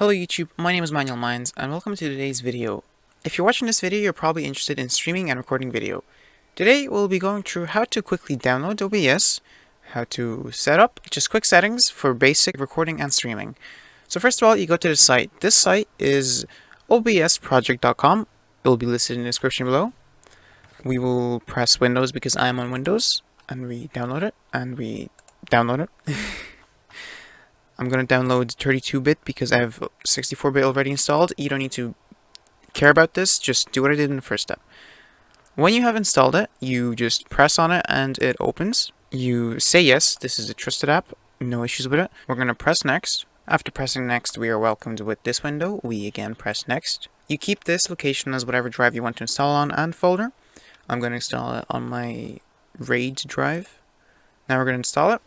Hello YouTube, my name is Manuel and welcome to today's video. If you're watching this video, you're probably interested in streaming and recording video. Today we'll be going through how to quickly download OBS, how to set up just quick settings for basic recording and streaming. So first of all, you go to the site. This site is obsproject.com. It will be listed in the description below. We will press Windows because I am on Windows, and we download it, I'm going to download 32-bit because I have 64-bit already installed. You don't need to care about this, just do what I did in the first step. When you have installed it, you just press on it and it opens. You say yes, this is a trusted app, no issues with it. We're going to press next. After pressing next, we are welcomed with this window. We again press next. You keep this location as whatever drive you want to install on and folder. I'm going to install it on my RAID drive. Now we're going to install it.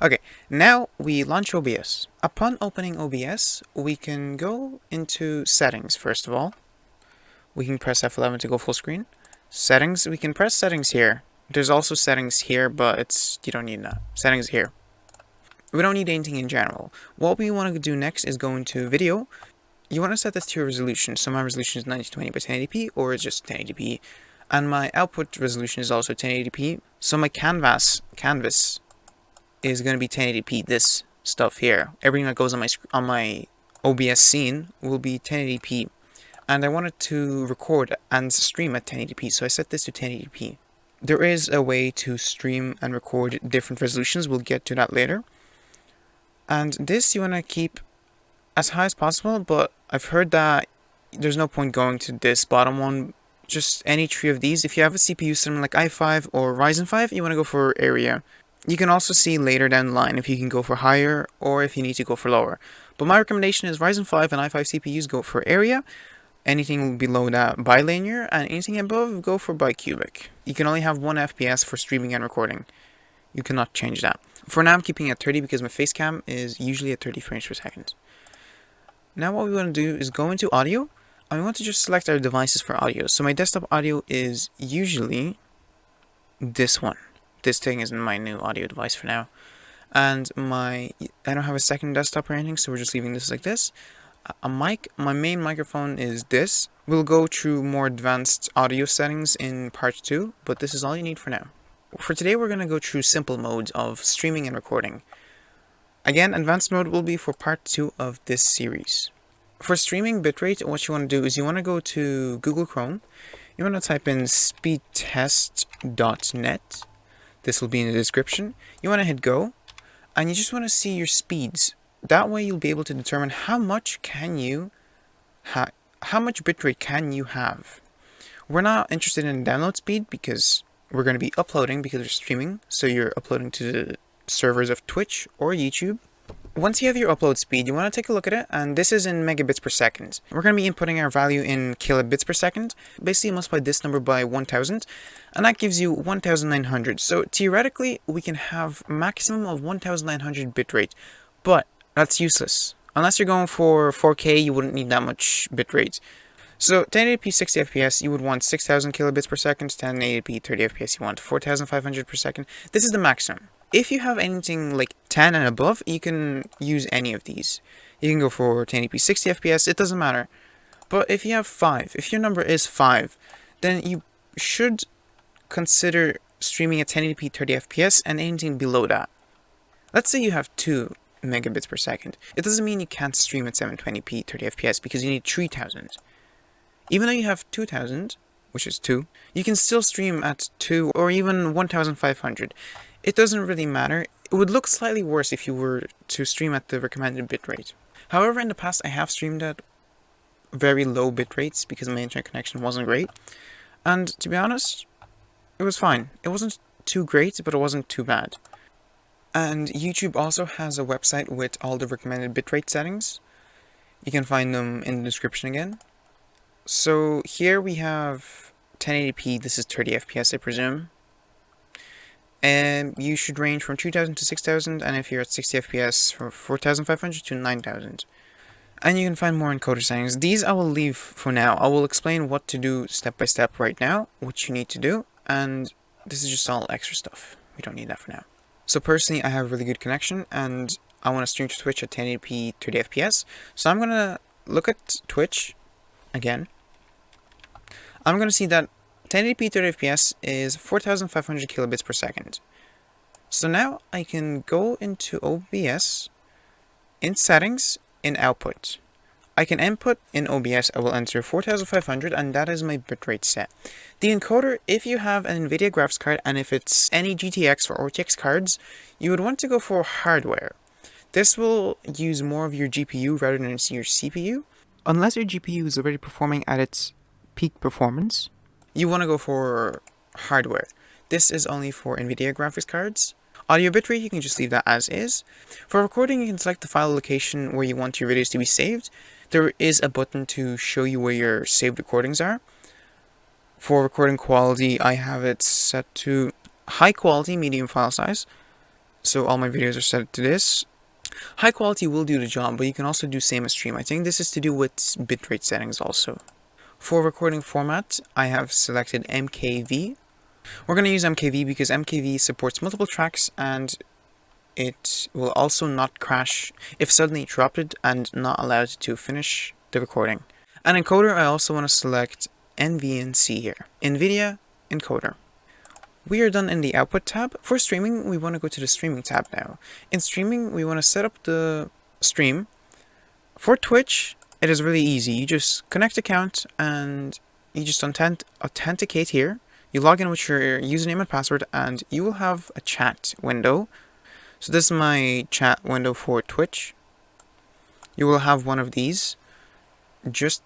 Okay, now we launch OBS. Upon opening OBS, we can go into settings first of all. We can press F11 to go full screen. Settings, we can press settings here. There's also settings here, but you don't need that. Settings here. We don't need anything in general. What we want to do next is go into video. You want to set this to your resolution. So my resolution is 1920 by 1080p or it's just 1080p. And my output resolution is also 1080p. So my canvas is going to be 1080p, this stuff here. Everything that goes on my OBS scene will be 1080p. And I wanted to record and stream at 1080p, so I set this to 1080p. There is a way to stream and record different resolutions, we'll get to that later. And this you want to keep as high as possible, but I've heard that there's no point going to this bottom one. Just any three of these. If you have a CPU something like i5 or Ryzen 5, you want to go for area. You can also see later down the line if you can go for higher or if you need to go for lower. But my recommendation is Ryzen 5 and i5 CPUs go for area. Anything below that bilinear, and anything above go for bicubic. You can only have 1 FPS for streaming and recording. You cannot change that. For now I'm keeping it at 30 because my Facecam is usually at 30 frames per second. Now what we want to do is go into audio, and we want to just select our devices for audio. So my desktop audio is usually this one. This thing is my new audio device for now. And I don't have a second desktop or anything, so we're just leaving this like this. A mic, my main microphone is this. We'll go through more advanced audio settings in part 2, but this is all you need for now. For today we're going to go through simple modes of streaming and recording. Again, advanced mode will be for part 2 of this series. For streaming bitrate, what you want to do is you want to go to Google Chrome. You want to type in speedtest.net. This will be in the description. You want to hit go, and you just want to see your speeds. That way you'll be able to determine how much bitrate can you have. We're not interested in download speed because we're going to be uploading because we're streaming. So you're uploading to the servers of Twitch or YouTube. Once you have your upload speed, you want to take a look at it, and this is in megabits per second. We're going to be inputting our value in kilobits per second. Basically, multiply this number by 1000, and that gives you 1900. So theoretically, we can have maximum of 1900 bitrate, but that's useless. Unless you're going for 4K, you wouldn't need that much bitrate. So 1080p 60 FPS, you would want 6000 kilobits per second. 1080p 30 FPS, you want 4500 per second. This is the maximum. If you have anything like 10 and above, you can use any of these. You can go for 1080p 60 FPS, it doesn't matter. But if you have 5, if your number is 5, then you should consider streaming at 1080p 30 FPS and anything below that. Let's say you have 2 megabits per second. It doesn't mean you can't stream at 720p 30 FPS because you need 3000. Even though you have 2000, which is 2, you can still stream at 2 or even 1500. It doesn't really matter. It would look slightly worse if you were to stream at the recommended bitrate. However, in the past I have streamed at very low bitrates because my internet connection wasn't great. And to be honest, it was fine. It wasn't too great, but it wasn't too bad. And YouTube also has a website with all the recommended bitrate settings. You can find them in the description again. So here we have 1080p, this is 30 FPS I presume. And you should range from 2000 to 6000, and if you're at 60 FPS from 4500 to 9000. And you can find more encoder settings. These I will leave for now. I will explain what to do step by step right now, what you need to do, and this is just all extra stuff. We don't need that for now. So personally, I have a really good connection, and I want to stream to Twitch at 1080p 30 FPS. So I'm going to look at Twitch again. I'm going to see that 1080p 30 FPS is 4500 kilobits per second. So now I can go into OBS, in settings, in output. I can input in OBS, I will enter 4500 and that is my bitrate set. The encoder, if you have an NVIDIA graphics card and if it's any GTX or RTX cards, you would want to go for hardware. This will use more of your GPU rather than your CPU. Unless your GPU is already performing at its peak performance, you want to go for hardware. This is only for NVIDIA graphics cards. Audio bitrate, you can just leave that as is. For recording, you can select the file location where you want your videos to be saved. There is a button to show you where your saved recordings are. For recording quality, I have it set to high quality, medium file size. So all my videos are set to this. High quality will do the job, but you can also do same as stream. I think this is to do with bitrate settings also. For recording format, I have selected MKV. We're going to use MKV because MKV supports multiple tracks and it will also not crash if suddenly interrupted and not allowed to finish the recording. An encoder, I also want to select NVNC here. NVIDIA encoder. We are done in the output tab. For streaming, we want to go to the streaming tab now. In streaming, we want to set up the stream. For Twitch, it is really easy. You just connect account and you just authenticate here. You log in with your username and password and you will have a chat window. So this is my chat window for Twitch. You will have one of these.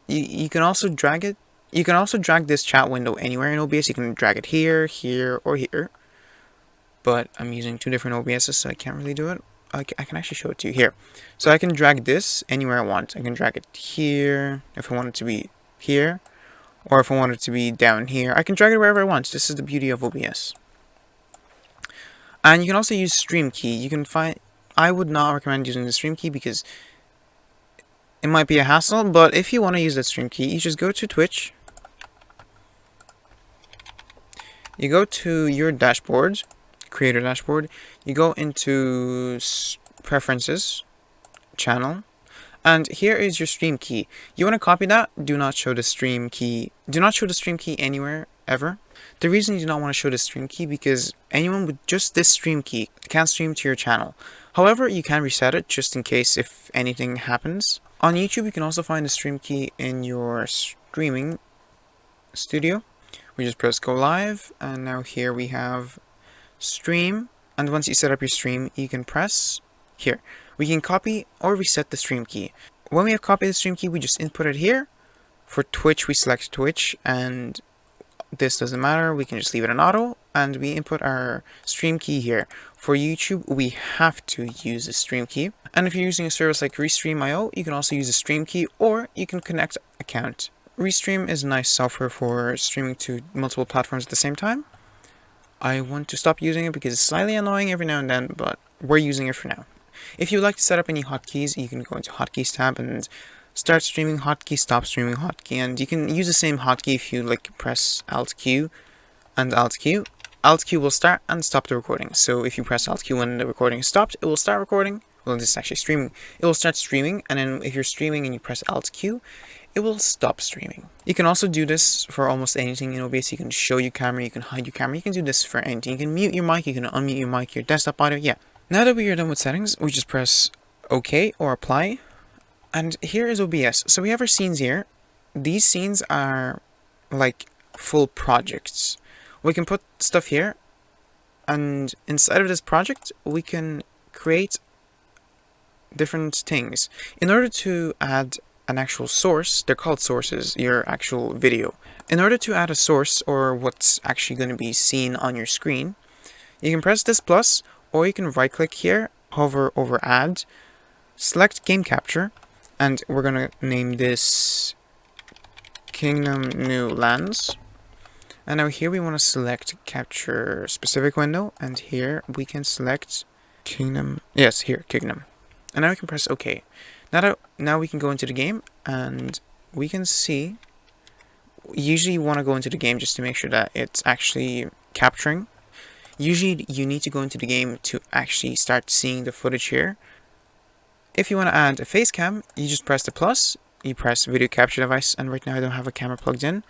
You can also drag it. You can also drag this chat window anywhere in OBS. You can drag it here, here, or here. But I'm using two different OBSs, so I can't really do it. I can actually show it to you here. So I can drag this anywhere I want. I can drag it here, if I want it to be here. Or if I want it to be down here. I can drag it wherever I want. This is the beauty of OBS. And you can also use stream key. You can find... I would not recommend using the stream key because it might be a hassle, but if you want to use that stream key, you just go to Twitch. You go to your dashboard, creator dashboard. You go into preferences, channel, and here is your stream key. You want to copy that. Do not show the stream key. Do not show the stream key anywhere, ever. The reason you do not want to show the stream key because anyone with just this stream key can't stream to your channel. However, you can reset it just in case if anything happens. On YouTube, you can also find the stream key in your streaming studio. We just press go live, and now here we have stream. And once you set up your stream, you can press here. We can copy or reset the stream key. When we have copied the stream key, we just input it here. For Twitch, we select Twitch, and this doesn't matter. We can just leave it on auto, and we input our stream key here. For YouTube, we have to use the stream key. And if you're using a service like Restream.io, you can also use the stream key, or you can connect account. Restream is nice software for streaming to multiple platforms at the same time. I want to stop using it because it's slightly annoying every now and then, but we're using it for now. If you would like to set up any hotkeys, you can go into Hotkeys tab and start streaming hotkey, stop streaming hotkey, and you can use the same hotkey if you like press Alt Q and Alt Q. Alt Q will start and stop the recording. So if you press Alt Q when the recording is stopped, it will start recording. Well, this is actually streaming. It will start streaming, and then if you're streaming and you press Alt Q, it will stop streaming. You can also do this for almost anything in OBS. You can show your camera, you can hide your camera, you can do this for anything. You can mute your mic, you can unmute your mic, your desktop audio, yeah. Now that we are done with settings, we just press OK or apply. And here is OBS. So we have our scenes here. These scenes are like full projects. We can put stuff here, and inside of this project, we can create different things. In order to add an actual source, they're called sources, your actual video. In order to add a source, or what's actually going to be seen on your screen, you can press this plus, or you can right click here, hover over add, select game capture, and we're going to name this Kingdom New Lands. And now here we want to select capture specific window, and here we can select Kingdom, yes, here, Kingdom. And now we can press OK. Now we can go into the game, and we can see, usually you want to go into the game just to make sure that it's actually capturing. Usually you need to go into the game to actually start seeing the footage here. If you want to add a Facecam, you just press the plus, you press video capture device, and right now I don't have a camera plugged in,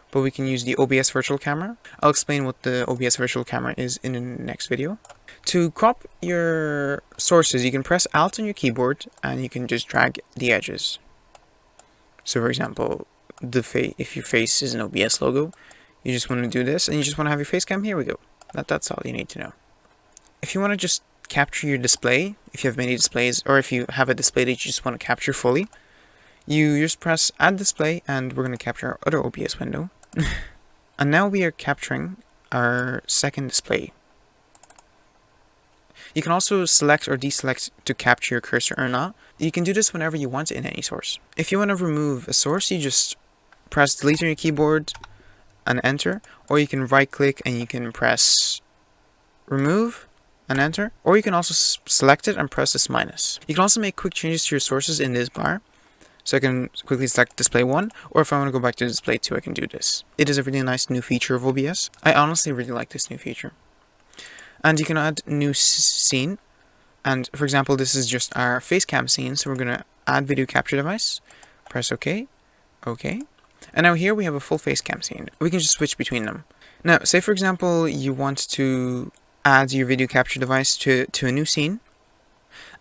but we can use the OBS virtual camera. I'll explain what the OBS virtual camera is in the next video. To crop your sources, you can press Alt on your keyboard and you can just drag the edges. So for example, if your face is an OBS logo, you just want to do this and you just want to have your face cam, here we go. That's all you need to know. If you want to just capture your display, if you have many displays, or if you have a display that you just want to capture fully, you just press Add Display and we're going to capture our other OBS window. And now we are capturing our second display. You can also select or deselect to capture your cursor or not. You can do this whenever you want in any source. If you want to remove a source, you just press delete on your keyboard and enter, or you can right click and you can press remove and enter, or you can also select it and press this minus. You can also make quick changes to your sources in this bar. So I can quickly select display 1, or if I want to go back to display 2, I can do this. It is a really nice new feature of OBS. I honestly really like this new feature. And you can add new scene. And for example, this is just our Facecam scene. So we're going to add video capture device. Press OK. OK. And now here we have a full Facecam scene. We can just switch between them. Now, say for example, you want to add your video capture device to a new scene.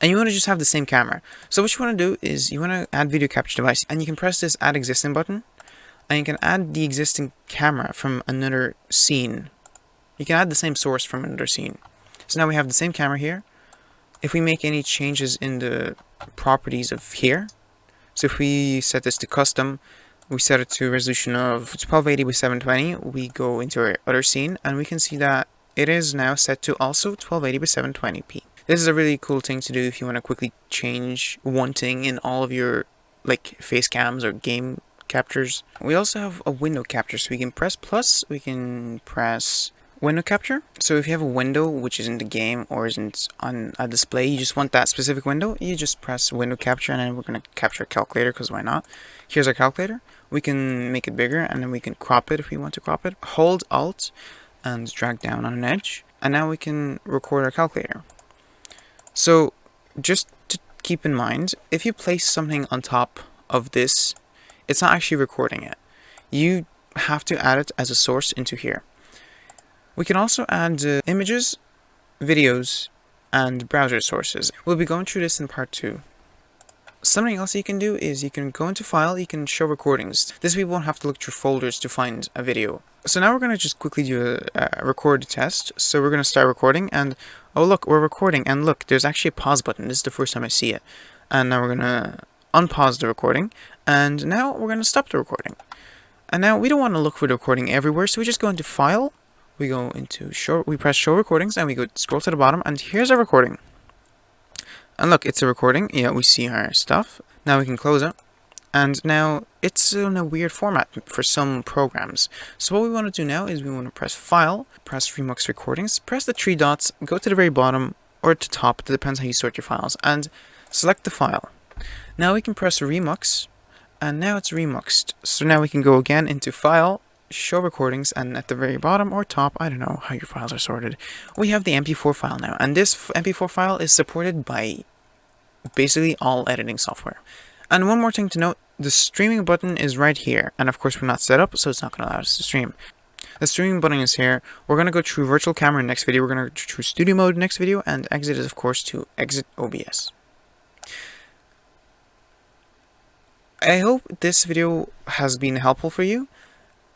And you want to just have the same camera. So what you want to do is you want to add video capture device. And you can press this add existing button. And you can add the existing camera from another scene. You can add the same source from another scene. So now we have the same camera here. If we make any changes in the properties of here, so if we set this to custom, we set it to resolution of 1280 by 720, we go into our other scene and we can see that it is now set to also 1280 by 720p. This is a really cool thing to do if you want to quickly change one thing in all of your like face cams or game captures. We also have a window capture, so we can press plus, we can press window capture. So if you have a window which isn't the game or isn't on a display, you just want that specific window, you just press window capture, and then we're going to capture a calculator because why not. Here's our calculator. We can make it bigger and then we can crop it if we want to crop it. Hold Alt and drag down on an edge, and now we can record our calculator. So just to keep in mind, if you place something on top of this, it's not actually recording it. You have to add it as a source into here. We can also add images, videos, and browser sources. We'll be going through this in part 2. Something else you can do is you can go into File, you can show recordings. This way we won't have to look through folders to find a video. So now we're going to just quickly do a record test. So we're going to start recording, and oh look, we're recording, and look, there's actually a pause button. This is the first time I see it. And now we're going to unpause the recording, and now we're going to stop the recording. And now we don't want to look for the recording everywhere, so we just go into File, we go into show, we press show recordings, and we go scroll to the bottom, and here's our recording. And look, it's a recording. Yeah, we see our stuff. Now we can close it. And now it's in a weird format for some programs. So what we want to do now is we want to press File, press Remux Recordings, press the 3 dots, go to the very bottom or to top, it depends how you sort your files, and select the file. Now we can press Remux, and now it's remuxed. So now we can go again into File, Show Recordings, and at the very bottom or top, I don't know how your files are sorted, we have the MP4 file now. And this MP4 file is supported by basically all editing software. And one more thing to note, the streaming button is right here, and of course we're not set up, so it's not going to allow us to stream. The streaming button is here. We're going to go through virtual camera next video, we're going to go through studio mode next video, and exit is of course to exit OBS. I hope this video has been helpful for you.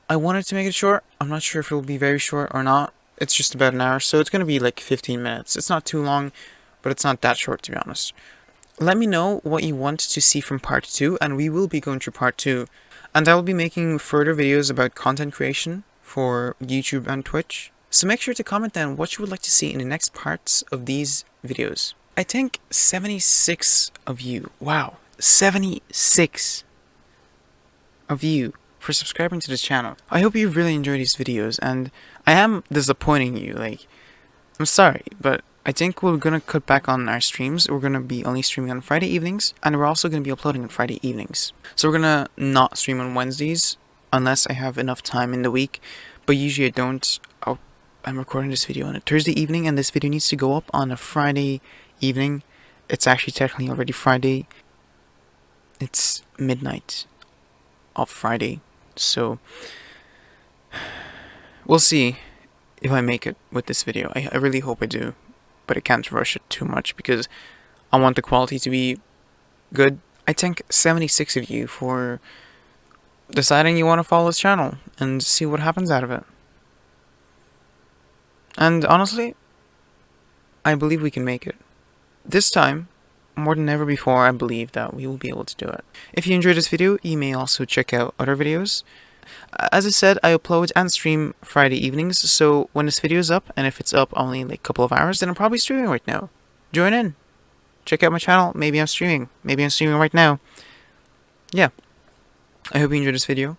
I wanted to make it short. I'm not sure if it will be very short or not. It's just about an hour, so it's going to be like 15 minutes. It's not too long, but it's not that short to be honest. Let me know what you want to see from part 2, and we will be going through part 2. And I will be making further videos about content creation for YouTube and Twitch. So make sure to comment down what you would like to see in the next parts of these videos. I think 76 of you, wow, 76 of you for subscribing to this channel. I hope you really enjoy these videos, and I am disappointing you, like, I'm sorry, but I think we're going to cut back on our streams. We're going to be only streaming on Friday evenings, and we're also going to be uploading on Friday evenings. So we're going to not stream on Wednesdays, unless I have enough time in the week, but usually I don't. I'm recording this video on a Thursday evening, and this video needs to go up on a Friday evening. it's actually technically already Friday. It's midnight of Friday, so we'll see if I make it with this video. I really hope I do, but I can't rush it too much because I want the quality to be good. I thank 76 of you for deciding you want to follow this channel and see what happens out of it. And honestly, I believe we can make it. This time, more than ever before, I believe that we will be able to do it. If you enjoyed this video, you may also check out other videos. As I said, I upload and stream Friday evenings, so when this video is up, and if it's up only in like a couple of hours, then I'm probably streaming right now. Join in. Check out my channel. Maybe I'm streaming. Maybe I'm streaming right now. Yeah. I hope you enjoyed this video.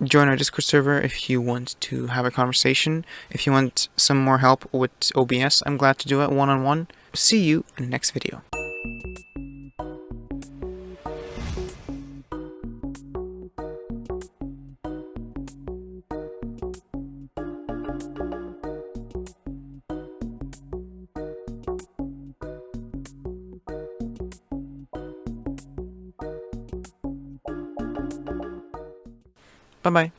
Join our Discord server if you want to have a conversation. If you want some more help with OBS, I'm glad to do it one-on-one. See you in the next video. Bye-bye.